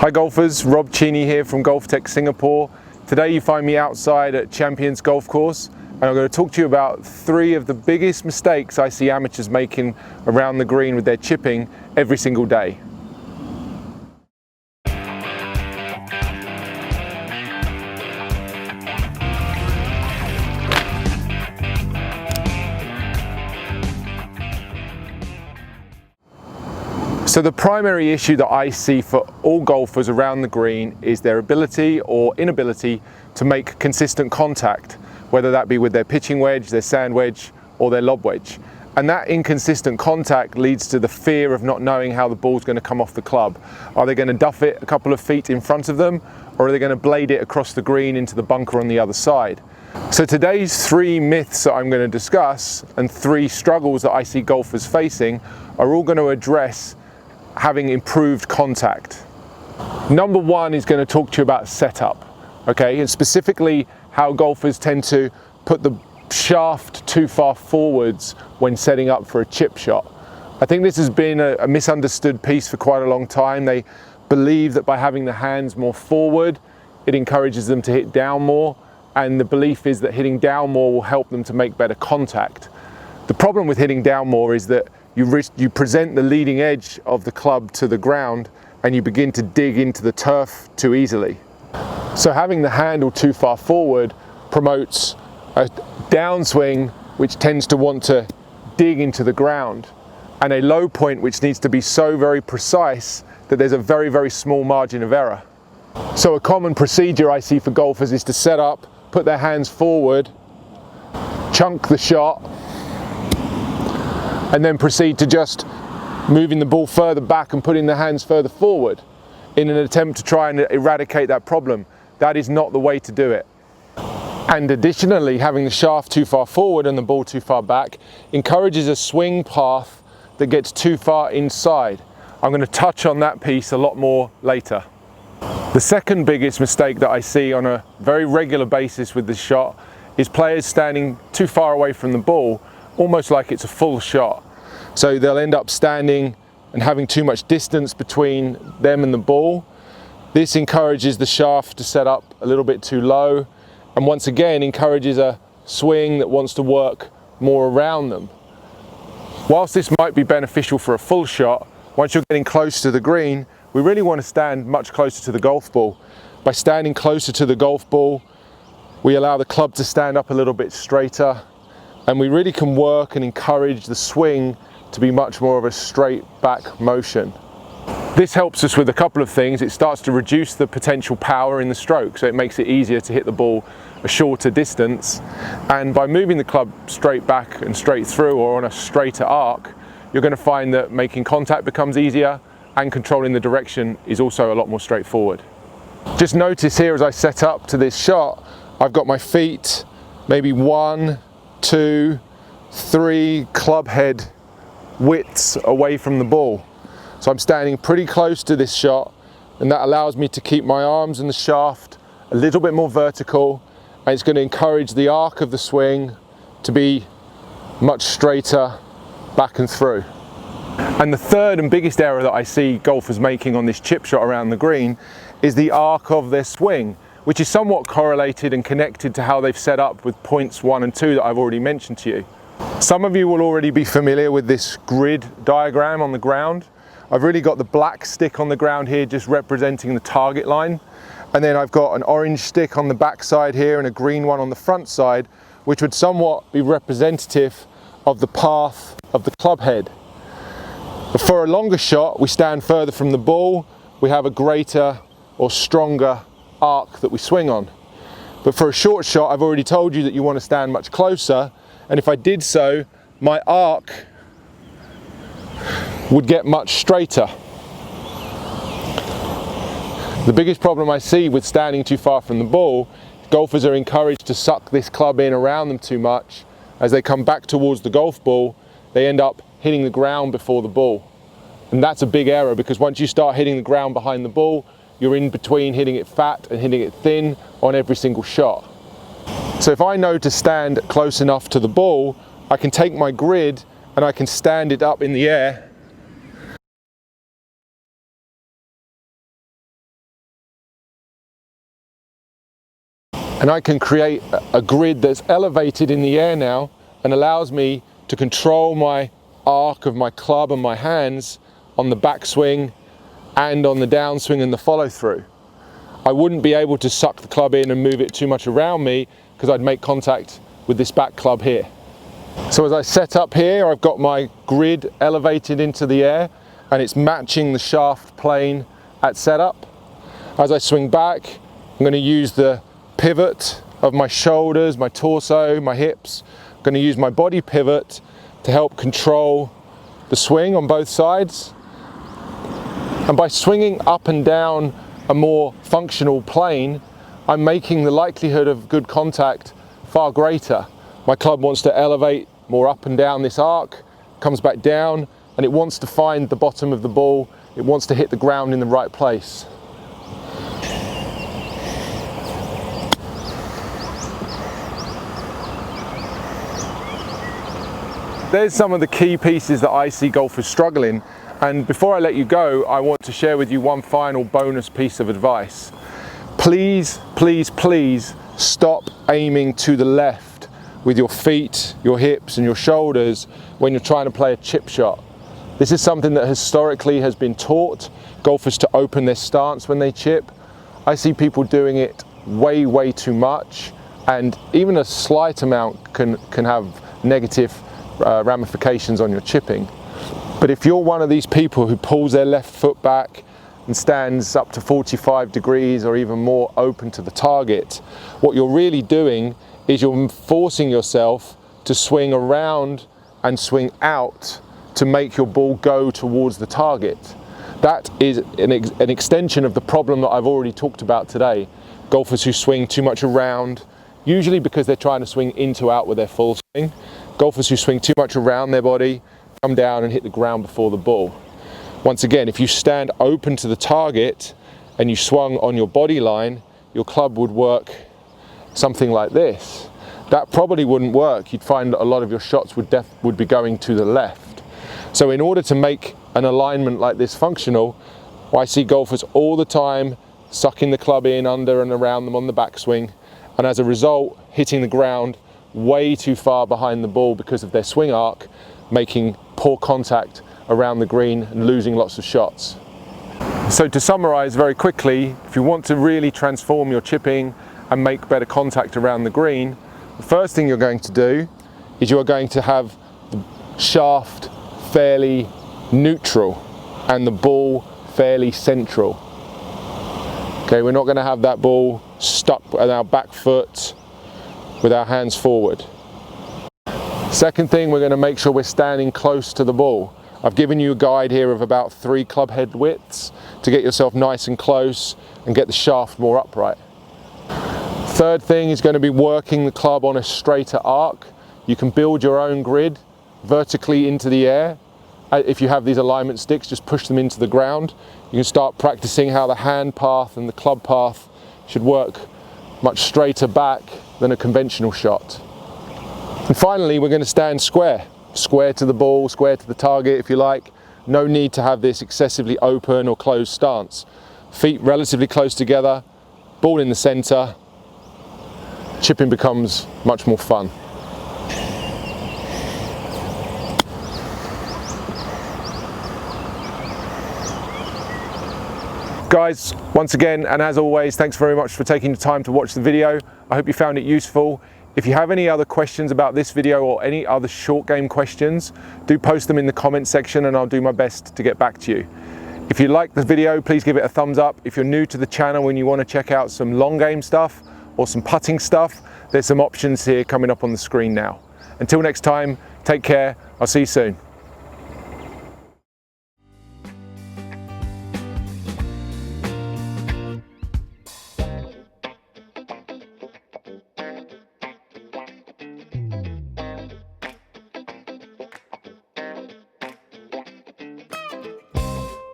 Hi golfers, Rob Cheney here from GOLFTEC Singapore. Today you find me outside at Champions Golf Course and I'm going to talk to you about 3 of the biggest mistakes I see amateurs making around the green with their chipping every single day. So the primary issue that I see for all golfers around the green is their ability or inability to make consistent contact, whether that be with their pitching wedge, their sand wedge, or their lob wedge. And that inconsistent contact leads to the fear of not knowing how the ball's going to come off the club. Are they going to duff it a couple of feet in front of them, or are they going to blade it across the green into the bunker on the other side? So today's 3 myths that I'm going to discuss and 3 struggles that I see golfers facing are all going to address having improved contact. Number 1 is going to talk to you about setup, okay, and specifically how golfers tend to put the shaft too far forwards when setting up for a chip shot. I think this has been a misunderstood piece for quite a long time. They believe that by having the hands more forward, it encourages them to hit down more, and the belief is that hitting down more will help them to make better contact. The problem with hitting down more is that you present the leading edge of the club to the ground and you begin to dig into the turf too easily. So having the handle too far forward promotes a downswing which tends to want to dig into the ground, and a low point which needs to be so very precise that there's a very, very small margin of error. So a common procedure I see for golfers is to set up, put their hands forward, chunk the shot, and then proceed to just moving the ball further back and putting the hands further forward in an attempt to try and eradicate that problem. That is not the way to do it. And additionally, having the shaft too far forward and the ball too far back encourages a swing path that gets too far inside. I'm going to touch on that piece a lot more later. The second biggest mistake that I see on a very regular basis with this shot is players standing too far away from the ball, almost like it's a full shot. So they'll end up standing and having too much distance between them and the ball. This encourages the shaft to set up a little bit too low, and once again encourages a swing that wants to work more around them. Whilst this might be beneficial for a full shot, once you're getting close to the green, we really want to stand much closer to the golf ball. By standing closer to the golf ball, we allow the club to stand up a little bit straighter, and we really can work and encourage the swing to be much more of a straight back motion. This helps us with a couple of things. It starts to reduce the potential power in the stroke, so it makes it easier to hit the ball a shorter distance. And by moving the club straight back and straight through, or on a straighter arc, you're going to find that making contact becomes easier and controlling the direction is also a lot more straightforward. Just notice here as I set up to this shot, I've got my feet maybe 1, 2, 3 club head widths away from the ball. So I'm standing pretty close to this shot, and that allows me to keep my arms and the shaft a little bit more vertical, and it's going to encourage the arc of the swing to be much straighter back and through. And the third and biggest error that I see golfers making on this chip shot around the green is the arc of their swing, which is somewhat correlated and connected to how they've set up with points 1 and 2 that I've already mentioned to you. Some of you will already be familiar with this grid diagram on the ground. I've really got the black stick on the ground here just representing the target line, and then I've got an orange stick on the back side here and a green one on the front side, which would somewhat be representative of the path of the club head. But for a longer shot, we stand further from the ball, we have a greater or stronger arc that we swing on. But for a short shot, I've already told you that you want to stand much closer, and if I did so, my arc would get much straighter. The biggest problem I see with standing too far from the ball, golfers are encouraged to suck this club in around them too much. As they come back towards the golf ball, they end up hitting the ground before the ball. And that's a big error, because once you start hitting the ground behind the ball, you're in between hitting it fat and hitting it thin on every single shot. So if I know to stand close enough to the ball, I can take my grid and I can stand it up in the air And I can create a grid that's elevated in the air now and allows me to control my arc of my club and my hands on the backswing and on the downswing and the follow through. I wouldn't be able to suck the club in and move it too much around me because I'd make contact with this back club here. So as I set up here, I've got my grid elevated into the air and it's matching the shaft plane at setup. As I swing back, I'm going to use the pivot of my shoulders, my torso, my hips. I'm going to use my body pivot to help control the swing on both sides. And by swinging up and down a more functional plane, I'm making the likelihood of good contact far greater. My club wants to elevate more up and down this arc, comes back down, and it wants to find the bottom of the ball. It wants to hit the ground in the right place. There's some of the key pieces that I see golfers struggling, and before I let you go, I want to share with you one final bonus piece of advice. Please, please, please stop aiming to the left with your feet, your hips and your shoulders when you're trying to play a chip shot. This is something that historically has been taught golfers to open their stance when they chip. I see people doing it way too much, and even a slight amount can have negative ramifications on your chipping. But if you're one of these people who pulls their left foot back and stands up to 45 degrees or even more open to the target, what you're really doing is you're forcing yourself to swing around and swing out to make your ball go towards the target. That is an extension of the problem that I've already talked about today. Golfers who swing too much around, usually because they're trying to swing into out with their full swing. Golfers who swing too much around their body, come down and hit the ground before the ball. Once again, if you stand open to the target and you swung on your body line, your club would work something like this. That probably wouldn't work. You'd find that a lot of your shots would be going to the left. So in order to make an alignment like this functional, I see golfers all the time sucking the club in under and around them on the backswing, and as a result hitting the ground way too far behind the ball because of their swing arc, making poor contact around the green and losing lots of shots. So to summarize very quickly, if you want to really transform your chipping and make better contact around the green, the first thing you're going to do is you're going to have the shaft fairly neutral and the ball fairly central. Okay, we're not going to have that ball stuck at our back foot with our hands forward. Second thing, we're going to make sure we're standing close to the ball. I've given you a guide here of about 3 club head widths to get yourself nice and close and get the shaft more upright. Third thing is going to be working the club on a straighter arc. You can build your own grid vertically into the air. If you have these alignment sticks, just push them into the ground. You can start practicing how the hand path and the club path should work much straighter back than a conventional shot. And finally, we're going to stand square to the ball, square to the target if you like. No need to have this excessively open or closed stance. Feet relatively close together, ball in the center. Chipping becomes much more fun. Guys, once again, and as always, thanks very much for taking the time to watch the video. I hope you found it useful. If you have any other questions about this video or any other short game questions, do post them in the comment section and I'll do my best to get back to you. If you like the video, please give it a thumbs up. If you're new to the channel and you want to check out some long game stuff or some putting stuff, there's some options here coming up on the screen now. Until next time, take care. I'll see you soon.